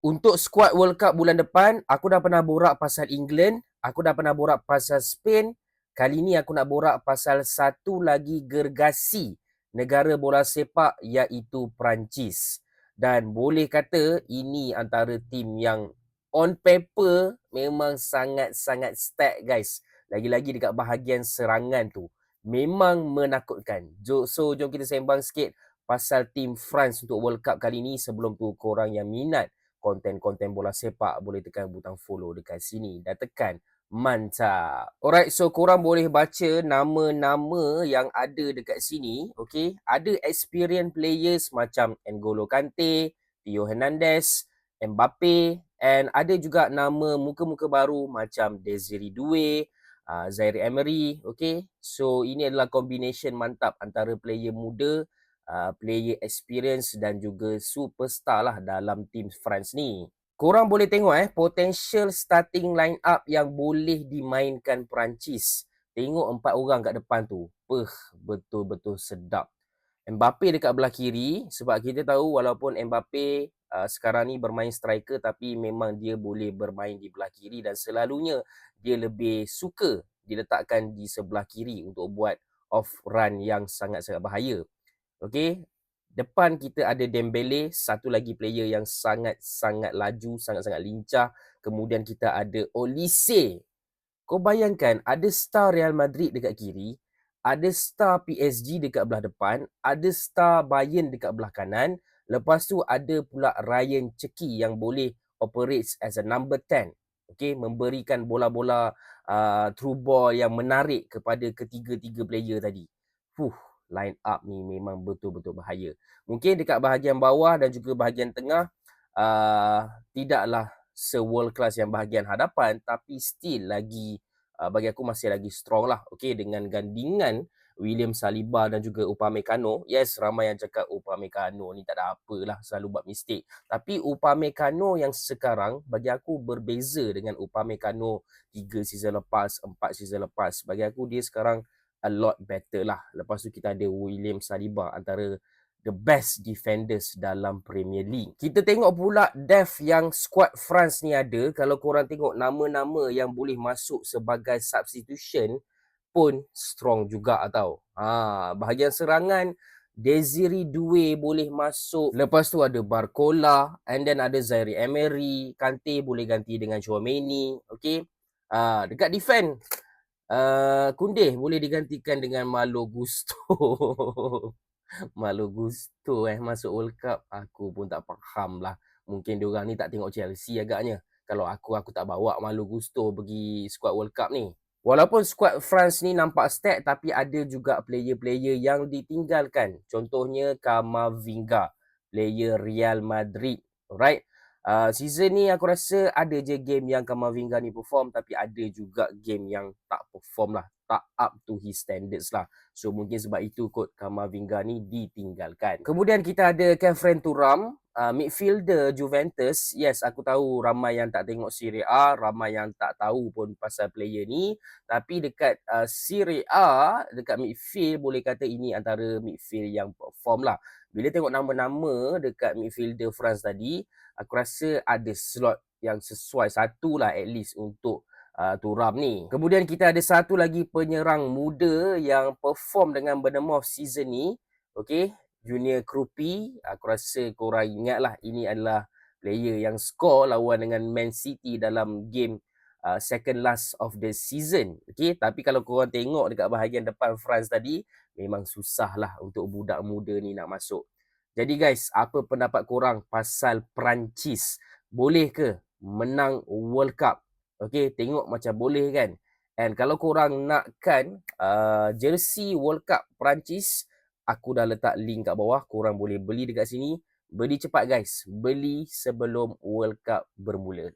Untuk skuad World Cup bulan depan, aku dah pernah borak pasal England, aku dah pernah borak pasal Spain. Kali ni aku nak borak pasal satu lagi gergasi negara bola sepak iaitu Perancis. Dan boleh kata ini antara tim yang on paper memang sangat-sangat stack guys. Lagi-lagi dekat bahagian serangan tu. Memang menakutkan. So jom kita sembang sikit pasal tim France untuk World Cup kali ni. Sebelum tu korang yang minat konten-konten bola sepak boleh tekan butang follow dekat sini dan tekan mantap. Alright, so korang boleh baca nama-nama yang ada dekat sini. Okay, ada experienced players macam N'Golo Kante, Theo Hernandez, Mbappe, and ada juga nama muka-muka baru macam Desiree Doué, Zaire Emery. Okay, so ini adalah combination mantap antara player muda, player experience dan juga superstar lah dalam tim France ni. Korang boleh tengok potential starting line up yang boleh dimainkan Perancis. Tengok 4 orang kat depan tu. Betul-betul sedap. Mbappe dekat belah kiri sebab kita tahu walaupun Mbappe sekarang ni bermain striker tapi memang dia boleh bermain di belah kiri dan selalunya dia lebih suka diletakkan di sebelah kiri untuk buat off run yang sangat-sangat bahaya. Okey. Depan kita ada Dembele, satu lagi player yang sangat-sangat laju, sangat-sangat lincah. Kemudian kita ada Olise. Kau bayangkan ada star Real Madrid dekat kiri, ada star PSG dekat belah depan, ada star Bayern dekat belah kanan. Lepas tu ada pula Ryan Cherki yang boleh operates as a number 10. Okey, memberikan bola-bola through ball yang menarik kepada ketiga-tiga player tadi. Line up ni memang betul-betul bahaya. Mungkin dekat bahagian bawah dan juga bahagian tengah tidaklah se-world class yang bahagian hadapan tapi still lagi bagi aku masih lagi strong lah. Okey, dengan gandingan William Saliba dan juga Upamecano. Yes, ramai yang cakap Upamecano ni tak ada apalah, selalu buat mistake. Tapi Upamecano yang sekarang bagi aku berbeza dengan Upamecano 3 season lepas, 4 season lepas. Bagi aku dia sekarang a lot better lah. Lepas tu kita ada William Saliba, antara the best defenders dalam Premier League. Kita tengok pula depth yang squad France ni ada. Kalau korang tengok nama-nama yang boleh masuk sebagai substitution pun strong juga tau. Bahagian serangan Desiree Doué boleh masuk. Lepas tu ada Barcola, and then ada Zaire Emery, Kante boleh ganti dengan Chouameni. Okay. Dekat defend Koundé boleh digantikan dengan Malo Gusto. Malo Gusto masuk World Cup. Aku pun tak faham lah. Mungkin diorang ni tak tengok Chelsea agaknya. Kalau aku tak bawa Malo Gusto pergi squad World Cup ni. Walaupun squad France ni nampak stack tapi ada juga player-player yang ditinggalkan. Contohnya Camavinga, player Real Madrid. Alright. Season ni aku rasa ada je game yang Camavinga ni perform tapi ada juga game yang tak perform lah. Tak up to his standards lah. So mungkin sebab itu kot Camavinga ni ditinggalkan. Kemudian kita ada Khéphren Thuram, midfielder Juventus. Yes, aku tahu ramai yang tak tengok Serie A, ramai yang tak tahu pun pasal player ni. Tapi dekat Serie A, dekat midfield boleh kata ini antara midfield yang perform lah. Bila tengok nama-nama dekat midfielder France tadi, aku rasa ada slot yang sesuai satu lah at least untuk Thuram ni. Kemudian kita ada satu lagi penyerang muda yang perform dengan Bournemouth season ni. Okay, Junior Krupi. Aku rasa korang ingat lah, ini adalah player yang score lawan dengan Man City dalam game second last of the season. Okay, tapi kalau korang tengok dekat bahagian depan France tadi, memang susah lah untuk budak muda ni nak masuk. Jadi guys, apa pendapat korang pasal Perancis? Boleh ke menang World Cup? Okay, tengok macam boleh kan? And kalau korang nakkan jersey World Cup Perancis, aku dah letak link kat bawah. Korang boleh beli dekat sini. Beli cepat guys. Beli sebelum World Cup bermula.